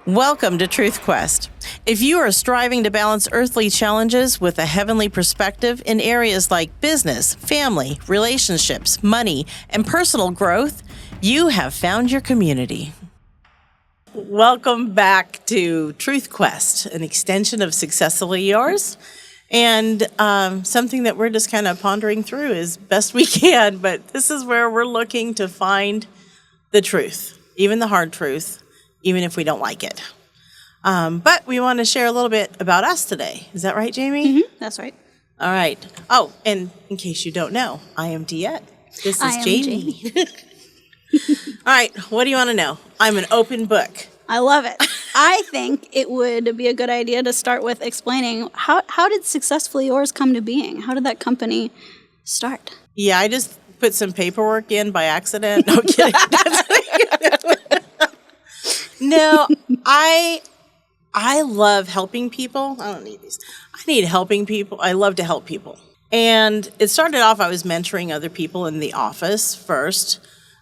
Welcome to Truth Quest. If you are striving to balance earthly challenges with a heavenly perspective in areas like business, family, relationships, money, and personal growth, you have found your community. Welcome back to Truth Quest, an extension of Successfully Yours. And something that we're just kind of pondering through as best we can, but this is where we're looking to find the truth, even the hard truth, even if we don't like it. But we want to share a little bit about us today. Is that right, Jamie? Mm-hmm, that's right. All right. Oh, and in case you don't know, I am Diette. This is Jamie. All right. What do you want to know? I'm an open book. I love it. I think it would be a good idea to start with explaining how did Successfully Yours come to being? How did that company start? Yeah, I just put some paperwork in by accident. No kidding. No, I love helping people. I don't need these. I need helping people. I love to help people. And it started off, I was mentoring other people in the office first.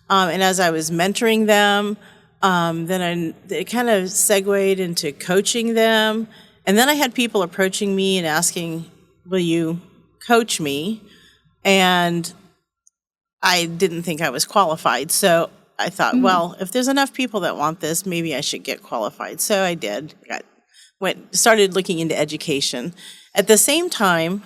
And as I was mentoring them, then it kind of segued into coaching them. And then I had people approaching me and asking, will you coach me? And I didn't think I was qualified. So I thought, well, if there's enough people that want this, maybe I should get qualified. So I did. Started looking into education. At the same time,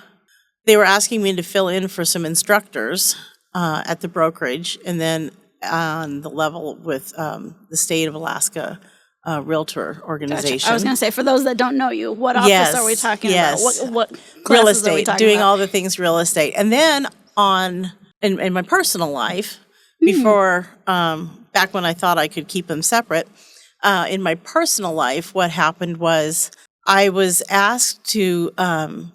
they were asking me to fill in for some instructors at the brokerage, and then on the level with the state of Alaska Realtor Organization. Gotcha. I was going to say, for those that don't know you, what office are we talking about? What real estate, are we talking doing about? all the things real estate. And then in my personal life, before, back when I thought I could keep them separate, in my personal life, what happened was I was asked to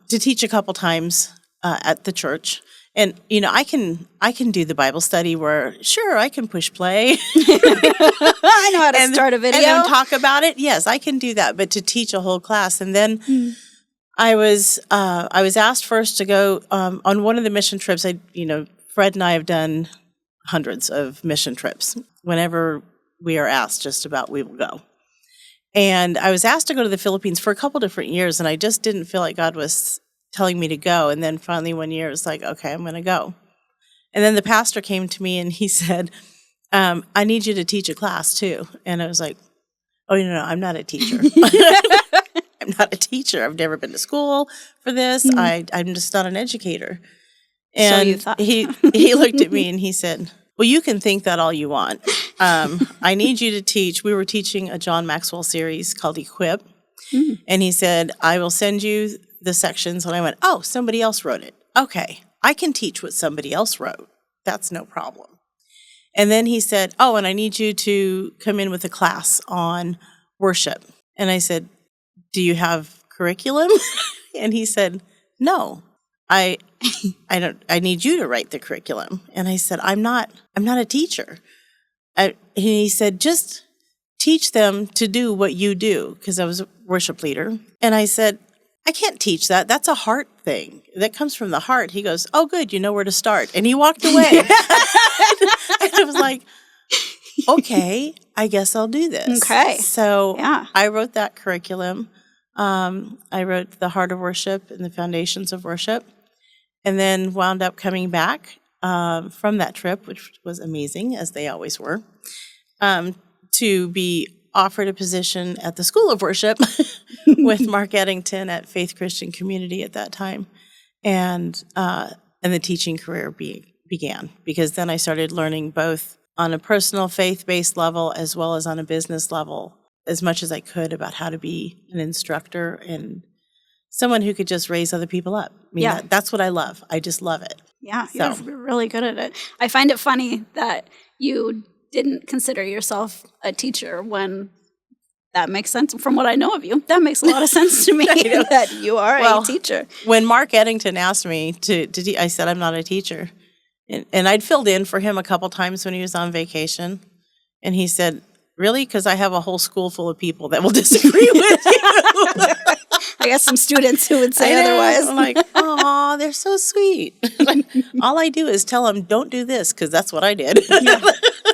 teach a couple times at the church. And, you know, I can do the Bible study where, sure, I can push play. I know how to start a video. And then talk about it. Yes, I can do that. But to teach a whole class. And then I was asked first to go on one of the mission trips. Fred and I have done hundreds of mission trips. Whenever we are asked just about, we will go. And I was asked to go to the Philippines for a couple different years, and I just didn't feel like God was telling me to go. And then finally one year it was like, okay, I'm going to go. And then the pastor came to me and he said, I need you to teach a class too. And I was like, oh, no, I'm not a teacher. I'm not a teacher. I've never been to school for this. I'm just not an educator. And so you thought. he looked at me and he said, well, you can think that all you want. I need you to teach. We were teaching a John Maxwell series called Equip. And he said, I will send you the sections. And I went, oh, somebody else wrote it. Okay, I can teach what somebody else wrote. That's no problem. And then he said, oh, and I need you to come in with a class on worship. And I said, do you have curriculum? And he said, no. I need you to write the curriculum. And I said, I'm not a teacher. And he said, just teach them to do what you do, because I was a worship leader. And I said, I can't teach that. That's a heart thing. That comes from the heart. He goes, oh, good. You know where to start. And he walked away. And I was like, okay, I guess I'll do this. Okay. So I wrote that curriculum. I wrote The Heart of Worship and the Foundations of Worship. And then wound up coming back from that trip, which was amazing, as they always were, to be offered a position at the School of Worship with Mark Eddington at Faith Christian Community at that time. And the teaching career began, because then I started learning both on a personal faith-based level as well as on a business level, as much as I could, about how to be an instructor and someone who could just raise other people up. I mean, that's what I love. I just love it. Yeah, you're really good at it. I find it funny that you didn't consider yourself a teacher when that makes sense. From what I know of you, that makes a lot of sense to me that you are a teacher. When Mark Eddington asked me to I said, I'm not a teacher. And I'd filled in for him a couple times when he was on vacation. And he said, really? Because I have a whole school full of people that will disagree with you. I guess some students who would say otherwise. I'm like, oh, they're so sweet. All I do is tell them, don't do this, because that's what I did.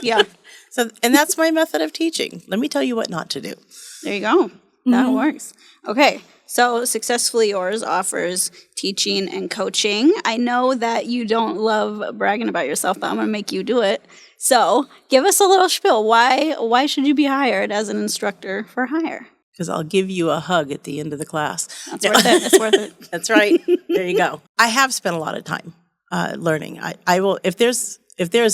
Yeah. So, and that's my method of teaching. Let me tell you what not to do. There you go. That works. Okay. So Successfully Yours offers teaching and coaching. I know that you don't love bragging about yourself, but I'm going to make you do it. So give us a little spiel. Why should you be hired as an instructor for hire? Because I'll give you a hug at the end of the class. That's worth it. It's worth it. That's right. There you go. I have spent a lot of time learning. I will, if there's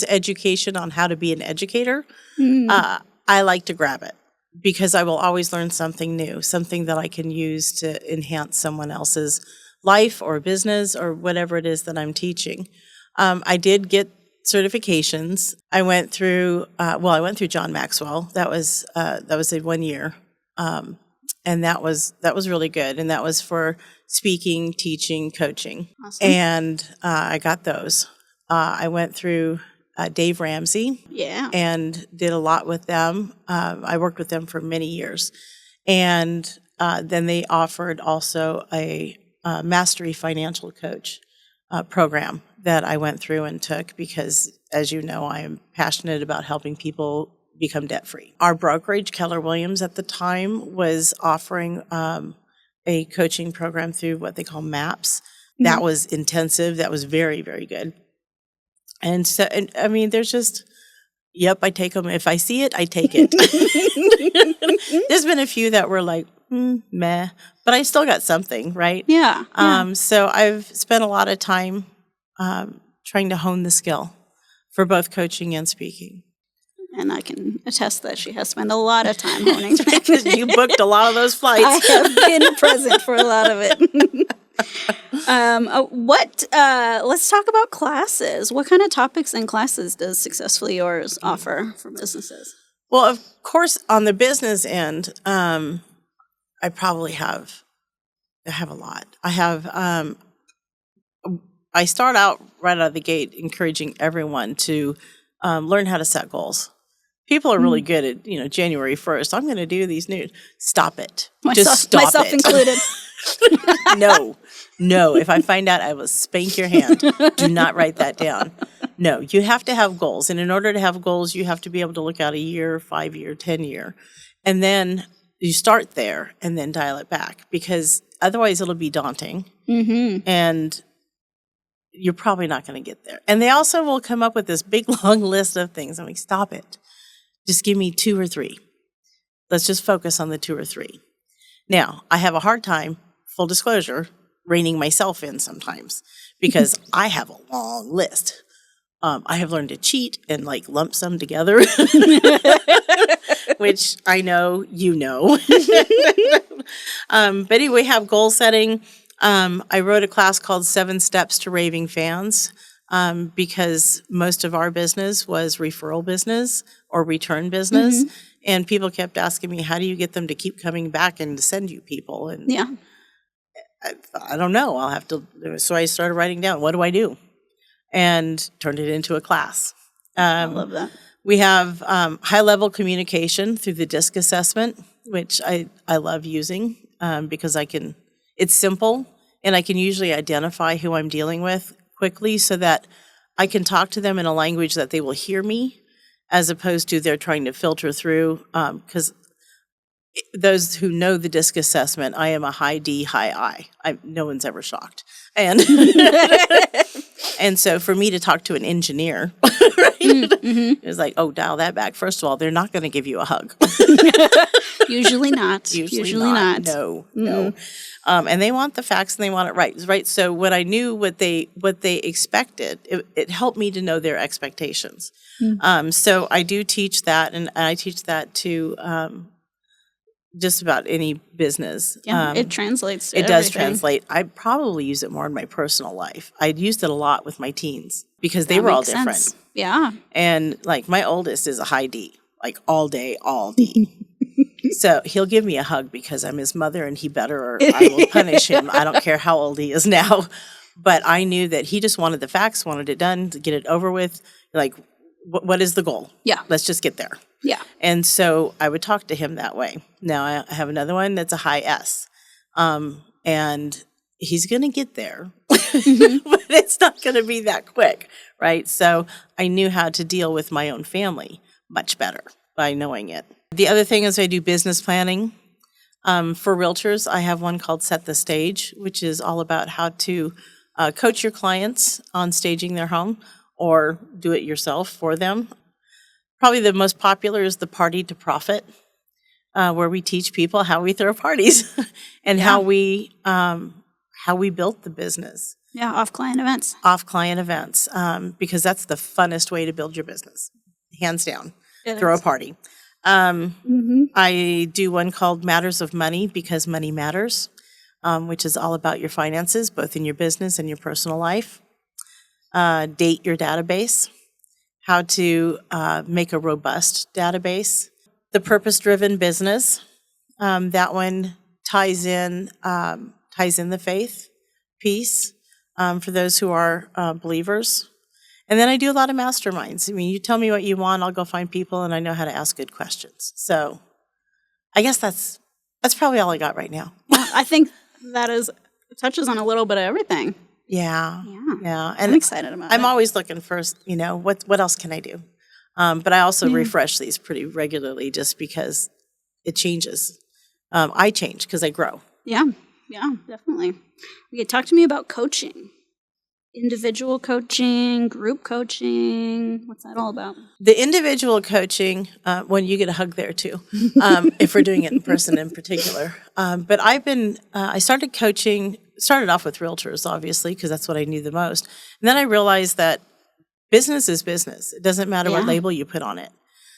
education on how to be an educator, I like to grab it because I will always learn something new, something that I can use to enhance someone else's life or business or whatever it is that I'm teaching. I did get certifications. I went through John Maxwell. That was a 1 year. And that was really good. And that was for speaking, teaching, coaching. Awesome. And I got those. I went through Dave Ramsey. Yeah. And did a lot with them. I worked with them for many years. And then they offered also a Mastery Financial Coach program that I went through and took because, as you know, I am passionate about helping people become debt-free. Our brokerage, Keller Williams, at the time was offering a coaching program through what they call MAPS. That was intensive. That was very, very good. And so, I mean, there's just, I take them. If I see it, I take it. There's been a few that were like, meh, but I still got something, right? Yeah. So I've spent a lot of time trying to hone the skill for both coaching and speaking. And I can attest that she has spent a lot of time honing. Because you booked a lot of those flights. I have been present for a lot of it. Let's talk about classes. What kind of topics and classes does Successfully Yours offer for businesses? Well, of course, on the business end, I have a lot. I start out right out of the gate encouraging everyone to learn how to set goals. People are really good at, January 1st, I'm going to do these new. Stop it. Just stop myself it. included. No. If I find out, I will spank your hand. Do not write that down. No, you have to have goals. And in order to have goals, you have to be able to look out a year, 5 year, 10 year. And then you start there and then dial it back because otherwise it'll be daunting. And you're probably not going to get there. And they also will come up with this big, long list of things. I'm like, stop it. Just give me 2 or 3. Let's just focus on the 2 or 3. Now, I have a hard time, full disclosure, reining myself in sometimes because I have a long list. I have learned to cheat and lump some together, which I know you know. But anyway, we have goal setting. I wrote a class called 7 Steps to Raving Fans because most of our business was referral business or return business. And people kept asking me, how do you get them to keep coming back and to send you people? And I don't know. I'll have to. So I started writing down, what do I do? And turned it into a class. I love that. We have high-level communication through the DISC assessment, which I love using because it's simple, and I can usually identify who I'm dealing with quickly so that I can talk to them in a language that they will hear me, as opposed to they're trying to filter through. Because those who know the DISC assessment, I am a high D, high I. No one's ever shocked. And and so for me to talk to an engineer, right? It's like, oh, dial that back. First of all, they're not going to give you a hug. Usually not. Usually not. No. And they want the facts and they want it right. So when I knew what they expected, it helped me to know their expectations. So I do teach that, and I teach that to just about any business. Yeah, it translates to It does everything. translate. I probably use it more in my personal life. I used it a lot with my teens because they That were all makes different. sense. Yeah. And my oldest is a high D, all day, all D. So he'll give me a hug because I'm his mother and he better or I will punish him. I don't care how old he is now. But I knew that he just wanted the facts, wanted it done, to get it over with. What is the goal? Yeah. Let's just get there. Yeah. And so I would talk to him that way. Now I have another one that's a high S. And he's going to get there, but it's not going to be that quick, right? So I knew how to deal with my own family. much better by knowing it. The other thing is I do business planning. For realtors, I have one called Set the Stage, which is all about how to coach your clients on staging their home or do it yourself for them. Probably the most popular is the Party to Profit, where we teach people how we throw parties and how we built the business. Yeah, off-client events. Off-client events, because that's the funnest way to build your business, hands down. Throw a party. I do one called Matters of Money, because money matters, which is all about your finances, both in your business and your personal life. Date your database, how to make a robust database. The Purpose-Driven Business, that one ties in the faith piece for those who are believers. And then I do a lot of masterminds. I mean, you tell me what you want, I'll go find people, and I know how to ask good questions. So I guess that's probably all I got right now. Yeah, I think that touches on a little bit of everything. Yeah. And I'm excited about it. I'm always looking for, what else can I do? But I also refresh these pretty regularly just because it changes. I change because I grow. Yeah, definitely. Okay, talk to me about coaching. Individual coaching, group coaching. What's that all about? The individual coaching, when you get a hug there too, if we're doing it in person in particular. But I started off with realtors, obviously, because that's what I knew the most. And then I realized that business is business. It doesn't matter what label you put on it.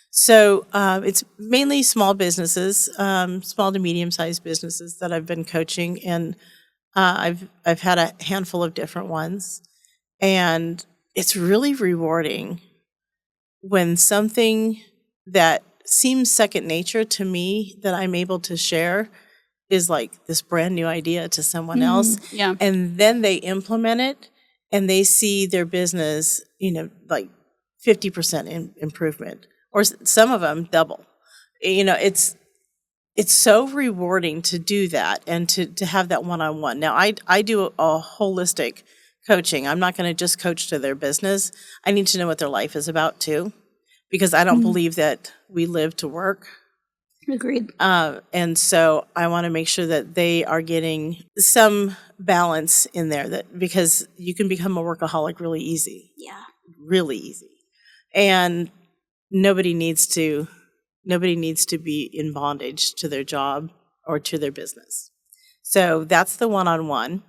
So it's mainly small businesses, small to medium-sized businesses that I've been coaching, and I've had a handful of different ones. And it's really rewarding when something that seems second nature to me that I'm able to share is like this brand new idea to someone else. Yeah. And then they implement it and they see their business, like 50% improvement, or some of them double. It's so rewarding to do that and to have that one-on-one. Now, I do a holistic coaching. I'm not going to just coach to their business. I need to know what their life is about too, because I don't believe that we live to work. Agreed. And so I want to make sure that they are getting some balance in there, because you can become a workaholic really easy. Yeah. Really easy. And nobody needs to be in bondage to their job or to their business. So that's the one-on-one.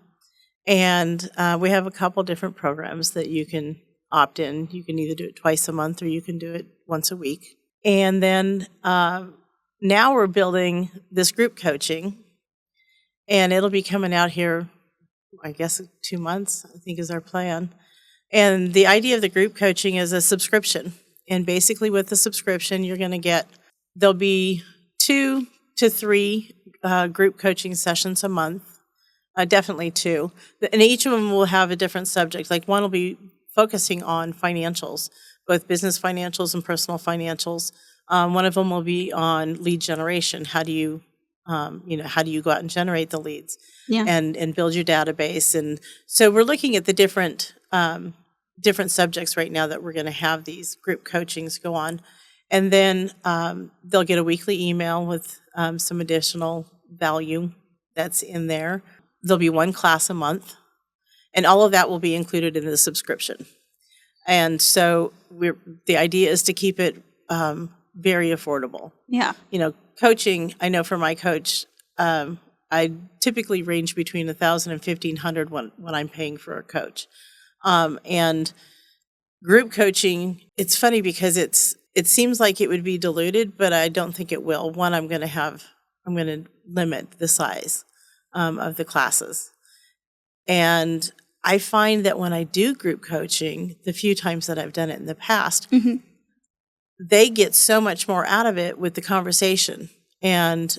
And we have a couple different programs that you can opt in. You can either do it twice a month or you can do it once a week. And then now we're building this group coaching, and it'll be coming out here, I guess, 2 months, I think is our plan. And the idea of the group coaching is a subscription. And basically with the subscription, there'll be 2 to 3 group coaching sessions a month. Definitely 2. And each of them will have a different subject. Like one will be focusing on financials, both business financials and personal financials. One of them will be on lead generation. How do you go out and generate the leads and build your database? And so we're looking at the different subjects right now that we're going to have these group coachings go on. And then they'll get a weekly email with some additional value that's in there. There'll be 1 class a month, and all of that will be included in the subscription. And so the idea is to keep it very affordable. Yeah. Coaching, I know for my coach, I typically range between $1,000 and $1,500 when I'm paying for a coach. And group coaching, it's funny because it seems like it would be diluted, but I don't think it will. One, I'm going to limit the size of the classes. And I find that when I do group coaching, the few times that I've done it in the past, they get so much more out of it with the conversation. And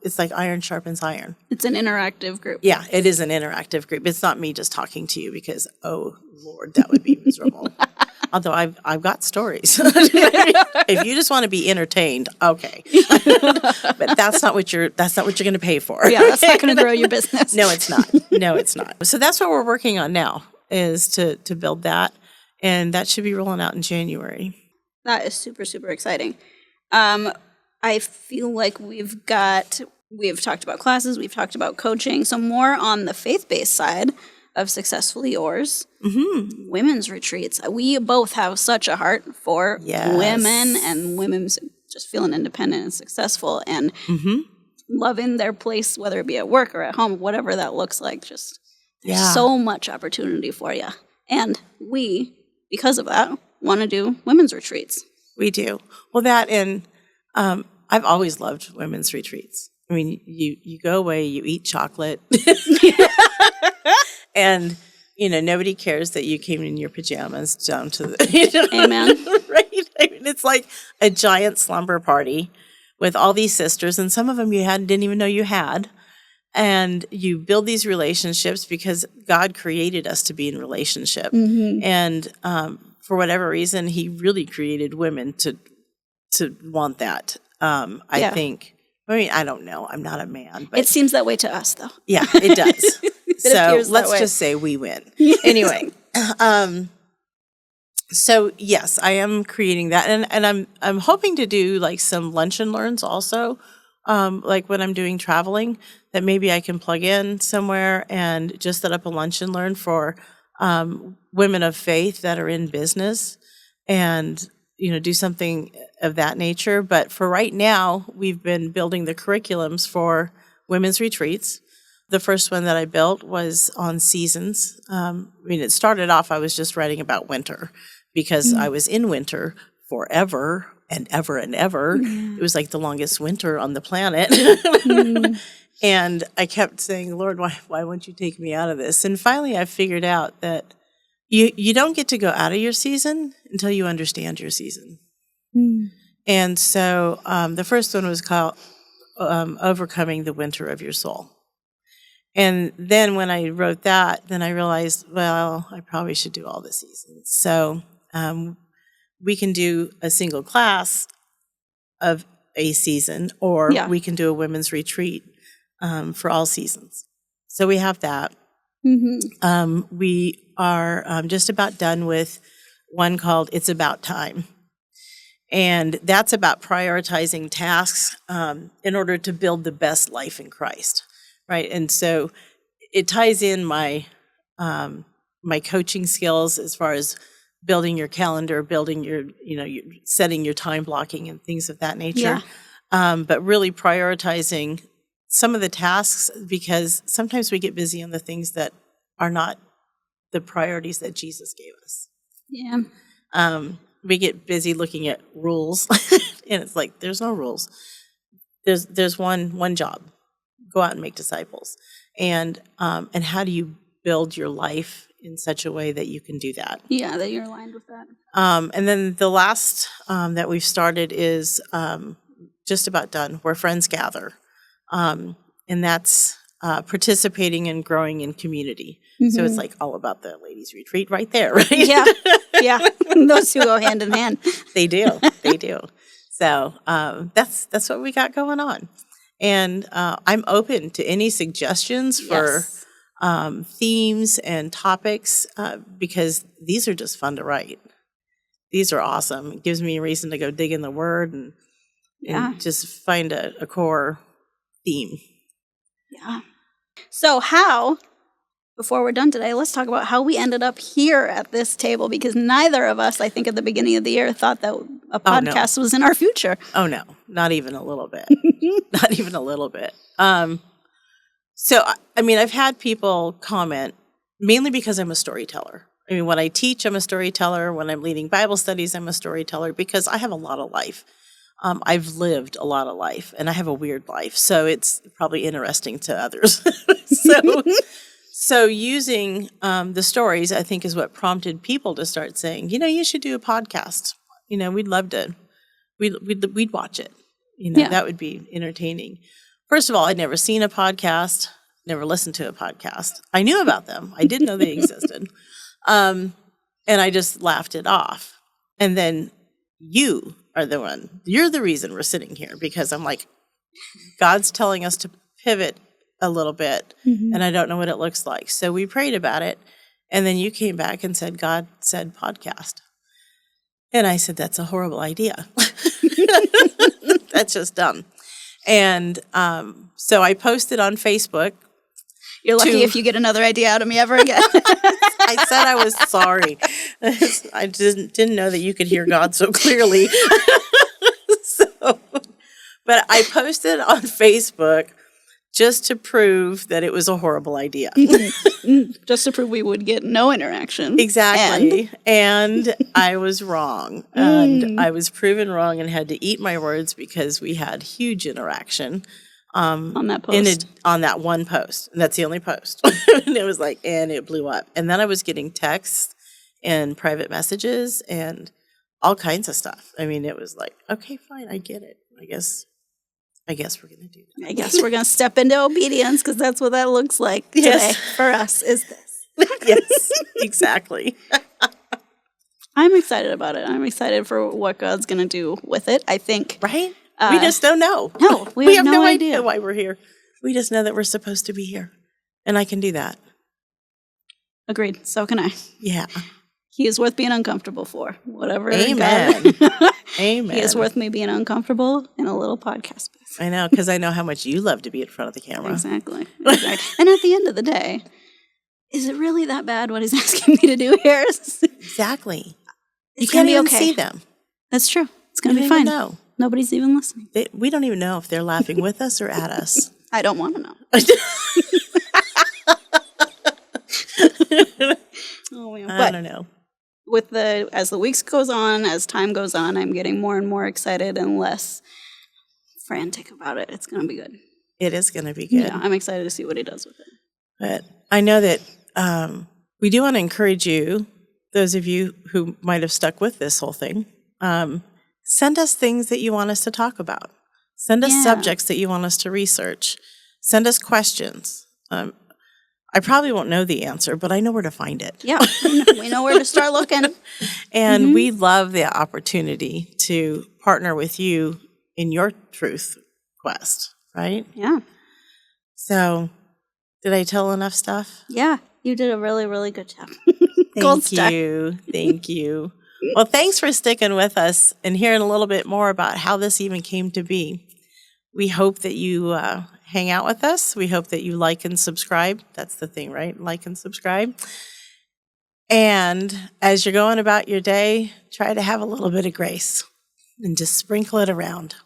it's like iron sharpens iron. It's an interactive group. Yeah, it is an interactive group. It's not me just talking to you because, oh, Lord, that would be miserable. Although I've got stories. If you just want to be entertained, okay. But that's not what you're going to pay for. Yeah, that's not going to grow your business. No, it's not. So that's what we're working on now, is to build that. And that should be rolling out in January. That is super, super exciting. I feel like we've talked about classes, we've talked about coaching, so more on the faith-based side of Successfully Yours, women's retreats. We both have such a heart for women and women's just feeling independent and successful and loving their place, whether it be at work or at home, whatever that looks like. Just there's so much opportunity for you. And we, because of that, want to do women's retreats. We do. Well, that and I've always loved women's retreats. I mean, you go away, you eat chocolate, and nobody cares that you came in your pajamas down to the Amen. Right? I mean, it's like a giant slumber party with all these sisters, and some of them didn't even know you had. And you build these relationships because God created us to be in relationship, and for whatever reason, He really created women to want that. I think. I mean, I don't know. I'm not a man. But it seems that way to us, though. Yeah, it does. So let's way. just say we win. Anyway, so yes, I am creating that, and I'm hoping to do like some lunch and learns also, like when I'm doing traveling, that maybe I can plug in somewhere and just set up a lunch and learn for women of faith that are in business, and do something of that nature. But for right now, we've been building the curriculums for women's retreats. The first one that I built was on seasons. I mean, it started off, I was just writing about winter because I was in winter forever and ever and ever. It was like the longest winter on the planet. And I kept saying, Lord, why won't you take me out of this? And finally, I figured out that you don't get to go out of your season until you understand your season. And so the first one was called Overcoming the Winter of Your Soul. And then when I wrote that, then I realized, well, I probably should do all the seasons. So we can do a single class of a season, or we can do a women's retreat for all seasons. So we have that. We are just about done with one called It's About Time. And that's about prioritizing tasks in order to build the best life in Christ, right? And so it ties in my my coaching skills as far as building your calendar, building your, setting your time blocking and things of that nature. But really prioritizing some of the tasks, because sometimes we get busy on the things that are not the priorities that Jesus gave us. We get busy looking at rules, and it's like, there's no rules. There's one job: go out and make disciples. And how do you build your life in such a way that you can do that? Yeah, that you're aligned with that. And then the last that we've started is just about done, where friends gather, and that's participating and growing in community. So it's like all about the ladies' retreat right there, right? Yeah. Those two go hand in hand. They do. So that's what we got going on. And I'm open to any suggestions for themes and topics, because these are just fun to write. These are awesome. It gives me a reason to go dig in the Word and just find a core theme. Yeah. So before we're done today, let's talk about how we ended up here at this table, because neither of us, I think at the beginning of the year, thought that a podcast was in our future. Oh, no. Not even a little bit. Not even a little bit. So, I mean, I've had people comment, mainly because I'm a storyteller. I mean, when I teach, I'm a storyteller. When I'm leading Bible studies, I'm a storyteller, because I have a lot of life. I've lived a lot of life, and I have a weird life, so it's probably interesting to others. So using the stories, I think, is what prompted people to start saying, you should do a podcast. We'd love to. We'd watch it. That would be entertaining. First of all, I'd never seen a podcast, never listened to a podcast. I knew about them. I didn't know they existed. And I just laughed it off. And then you are the one. You're the reason we're sitting here, because I'm like, God's telling us to pivot a little bit, and I don't know what it looks like. So we prayed about it, and then you came back and said, God said podcast. And I said, that's a horrible idea. That's just dumb. And so I posted on Facebook. You're lucky if you get another idea out of me ever again. I said I was sorry. I didn't know that you could hear God so clearly. But I posted on Facebook just to prove that it was a horrible idea. Just to prove we would get no interaction. Exactly. And I was wrong. And I was proven wrong and had to eat my words because we had huge interaction. On that post. On that one post. And that's the only post. And it was like, and it blew up. And then I was getting texts and private messages and all kinds of stuff. I mean, it was like, okay, fine, I get it. I guess we're going to do that. I guess we're going to step into obedience because that's what that looks like today for us, is this. Yes, exactly. I'm excited about it. I'm excited for what God's going to do with it. I think. Right? We just don't know. No, we have no idea why we're here. We just know that we're supposed to be here. And I can do that. Agreed. So can I. Yeah. He is worth being uncomfortable for. Whatever. Amen. God. Amen. He is worth me being uncomfortable in a little podcast space. I know, because I know how much you love to be in front of the camera. Exactly. And at the end of the day, is it really that bad what he's asking me to do here? Exactly. It's going to be okay. See them. That's true. It's going to be fine. Know. Nobody's even listening. We don't even know if they're laughing with us or at us. I don't want to know. Oh, man. I don't know. As the weeks goes on, as time goes on, I'm getting more and more excited and less frantic about it. It's going to be good. It is going to be good. Yeah, I'm excited to see what he does with it. But I know that we do want to encourage you, those of you who might have stuck with this whole thing, send us things that you want us to talk about. Send us subjects that you want us to research. Send us questions. I probably won't know the answer, but I know where to find it. Yeah, we know where to start looking. And we love the opportunity to partner with you in your truth quest, right? Yeah. So, did I tell enough stuff? Yeah, you did a really, really good job. Thank you. Thank you. Well, thanks for sticking with us and hearing a little bit more about how this even came to be. We hope that you hang out with us. We hope that you like and subscribe. That's the thing, right? Like and subscribe. And as you're going about your day, try to have a little bit of grace and just sprinkle it around,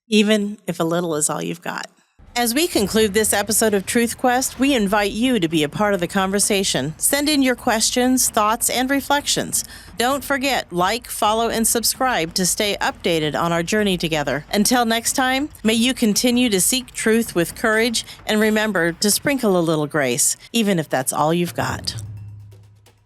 even if a little is all you've got. As we conclude this episode of Truth Quest, we invite you to be a part of the conversation. Send in your questions, thoughts, and reflections. Don't forget, like, follow, and subscribe to stay updated on our journey together. Until next time, may you continue to seek truth with courage, and remember to sprinkle a little grace, even if that's all you've got.